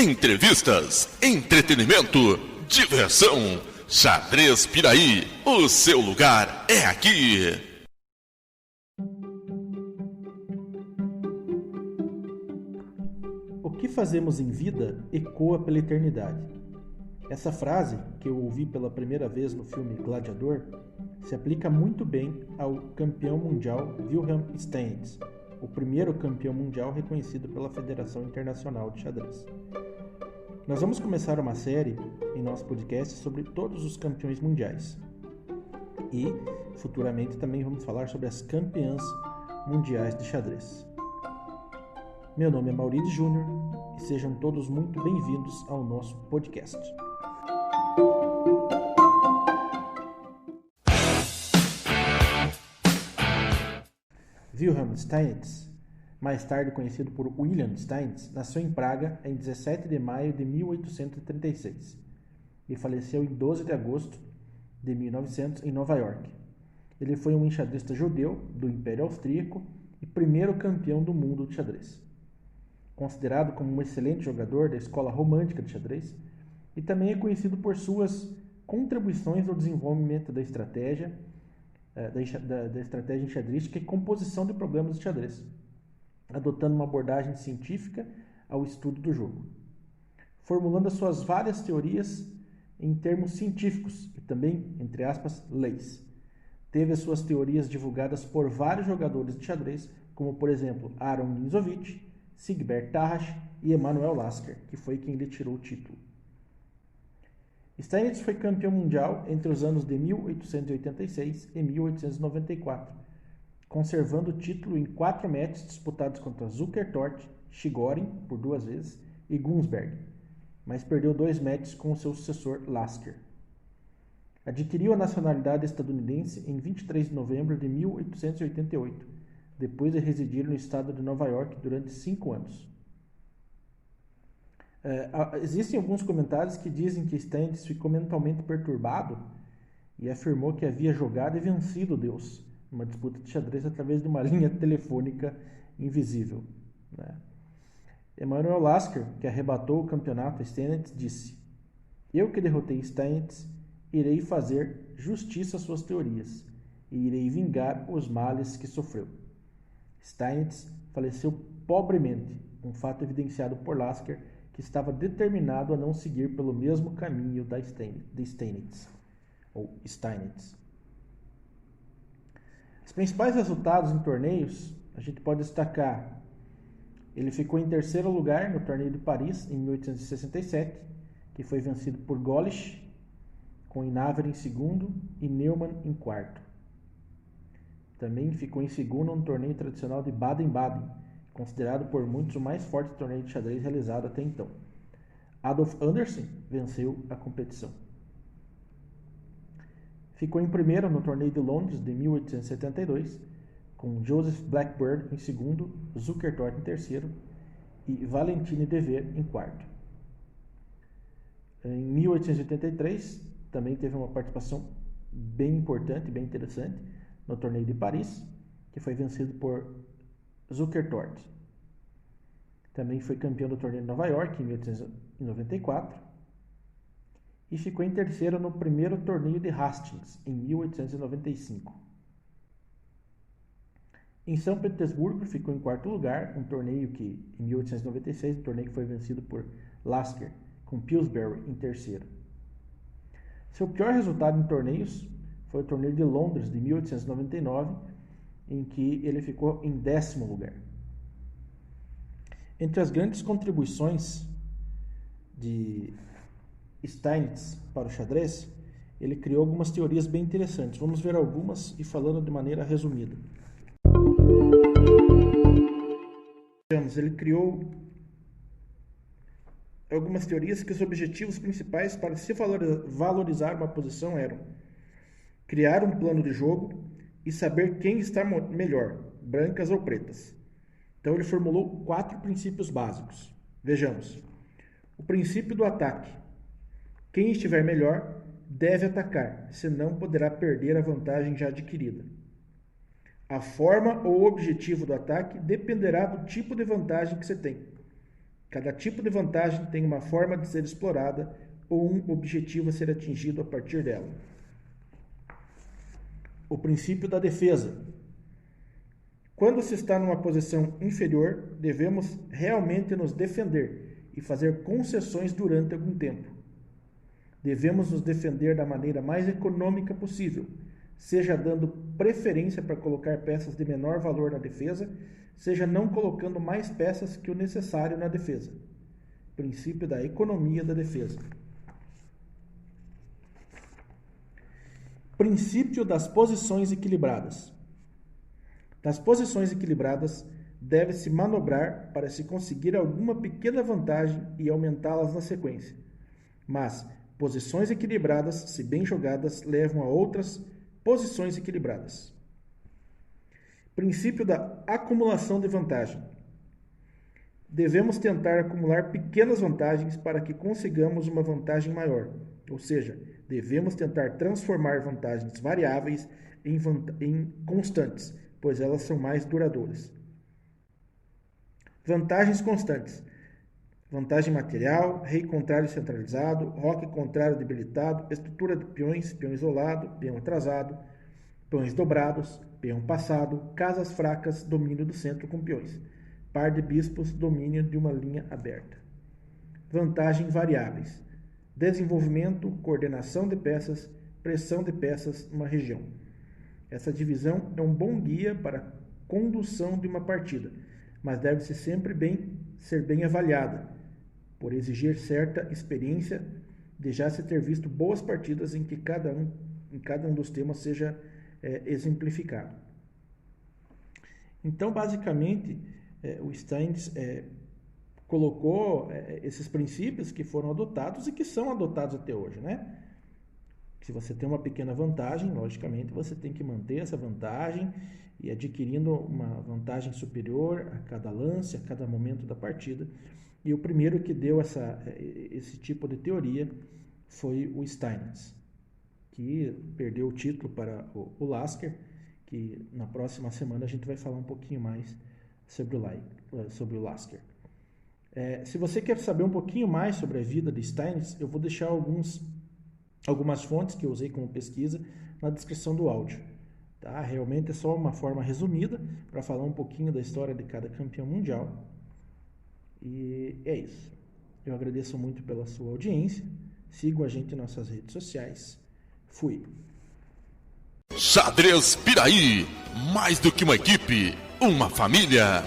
Entrevistas, entretenimento, diversão. Xadrez Piraí, o seu lugar é aqui. O que fazemos em vida ecoa pela eternidade. Essa frase, que eu ouvi pela primeira vez no filme Gladiador, se aplica muito bem ao campeão mundial Wilhelm Steinitz, o primeiro campeão mundial reconhecido pela Federação Internacional de Xadrez. Nós vamos começar uma série em nosso podcast sobre todos os campeões mundiais. E, futuramente, também vamos falar sobre as campeãs mundiais de xadrez. Meu nome é Maurício Júnior e sejam todos muito bem-vindos ao nosso podcast. Wilhelm Steinitz, mais tarde conhecido por William Steinitz, nasceu em Praga em 17 de maio de 1836 e faleceu em 12 de agosto de 1900 em Nova York. Ele foi um enxadrista judeu do Império Austríaco e primeiro campeão do mundo de xadrez. Considerado como um excelente jogador da escola romântica de xadrez, e também é conhecido por suas contribuições ao desenvolvimento da estratégia enxadrística e composição de problemas de xadrez, adotando uma abordagem científica ao estudo do jogo, formulando as suas várias teorias em termos científicos e também, entre aspas, leis. Teve as suas teorias divulgadas por vários jogadores de xadrez, como por exemplo Aaron Nimzowitsch, Siegbert Tarrasch e Emanuel Lasker, que foi quem lhe tirou o título. Steinitz foi campeão mundial entre os anos de 1886 e 1894, conservando o título em 4 matches disputados contra Zukertort, Chigorin, por 2 vezes, e Gunsberg, mas perdeu 2 matches com o seu sucessor Lasker. Adquiriu a nacionalidade estadunidense em 23 de novembro de 1888, depois de residir no estado de Nova York durante 5 anos. Existem alguns comentários que dizem que Steinitz ficou mentalmente perturbado e afirmou que havia jogado e vencido Deus numa disputa de xadrez através de uma linha telefônica invisível. Emanuel Lasker, que arrebatou o campeonato a Steinitz, disse: "Eu que derrotei Steinitz, irei fazer justiça às suas teorias e irei vingar os males que sofreu." Steinitz faleceu pobremente, um fato evidenciado por Lasker, que estava determinado a não seguir pelo mesmo caminho de Steinitz. Os principais resultados em torneios, a gente pode destacar: ele ficou em terceiro lugar no torneio de Paris em 1867, que foi vencido por Gollnisch, com Inaver em segundo e Neumann em quarto. Também ficou em segundo no torneio tradicional de Baden-Baden, considerado por muitos o mais forte torneio de xadrez realizado até então. Adolf Anderssen venceu a competição. Ficou em primeiro no torneio de Londres de 1872, com Joseph Blackburn em segundo, Zukertort em terceiro e Valentine Dever em quarto. Em 1883, também teve uma participação bem importante, bem interessante, no torneio de Paris, que foi vencido por Zukertort. Também foi campeão do torneio de Nova York em 1894 e ficou em terceiro no primeiro torneio de Hastings em 1895. Em São Petersburgo ficou em quarto lugar, um torneio que em 1896, um torneio que foi vencido por Lasker, com Pillsbury em terceiro. Seu pior resultado em torneios foi o torneio de Londres de 1899, em que ele ficou em 10º lugar. Entre as grandes contribuições de Steinitz para o xadrez, ele criou algumas teorias bem interessantes. Vamos ver algumas e falando de maneira resumida. Ele criou algumas teorias que os objetivos principais para se valorizar uma posição eram criar um plano de jogo e saber quem está melhor, brancas ou pretas. Então ele formulou 4 princípios básicos. Vejamos. O princípio do ataque. Quem estiver melhor deve atacar, senão poderá perder a vantagem já adquirida. A forma ou objetivo do ataque dependerá do tipo de vantagem que você tem. Cada tipo de vantagem tem uma forma de ser explorada ou um objetivo a ser atingido a partir dela. O princípio da defesa. Quando se está numa posição inferior, devemos realmente nos defender e fazer concessões durante algum tempo. Devemos nos defender da maneira mais econômica possível, seja dando preferência para colocar peças de menor valor na defesa, seja não colocando mais peças que o necessário na defesa. Princípio da economia da defesa. Princípio das posições equilibradas. Das posições equilibradas, deve-se manobrar para se conseguir alguma pequena vantagem e aumentá-las na sequência. Mas posições equilibradas, se bem jogadas, levam a outras posições equilibradas. Princípio da acumulação de vantagem. Devemos tentar acumular pequenas vantagens para que consigamos uma vantagem maior, ou seja, devemos tentar transformar vantagens variáveis em constantes, pois elas são mais duradouras. Vantagens constantes. Vantagem material, rei contrário centralizado, roque contrário debilitado, estrutura de peões, peão isolado, peão atrasado, peões dobrados, peão passado, casas fracas, domínio do centro com peões. Par de bispos, domínio de uma linha aberta. Vantagem variáveis. Desenvolvimento, coordenação de peças, pressão de peças numa região. Essa divisão é um bom guia para a condução de uma partida, mas deve ser bem avaliada, por exigir certa experiência de já se ter visto boas partidas em que cada um dos temas seja exemplificado. Então, basicamente, o Steins colocou esses princípios que foram adotados e que são adotados até hoje, né? Se você tem uma pequena vantagem, logicamente você tem que manter essa vantagem e adquirindo uma vantagem superior a cada lance, a cada momento da partida. E o primeiro que deu esse tipo de teoria foi o Steinitz, que perdeu o título para o Lasker, que na próxima semana a gente vai falar um pouquinho mais sobre o Lasker. Se você quer saber um pouquinho mais sobre a vida de Steinitz, eu vou deixar algumas fontes que eu usei como pesquisa na descrição do áudio. Tá? Realmente é só uma forma resumida para falar um pouquinho da história de cada campeão mundial. E é isso. Eu agradeço muito pela sua audiência. Sigam a gente em nossas redes sociais. Fui. Xadrez Piraí, mais do que uma equipe, uma família.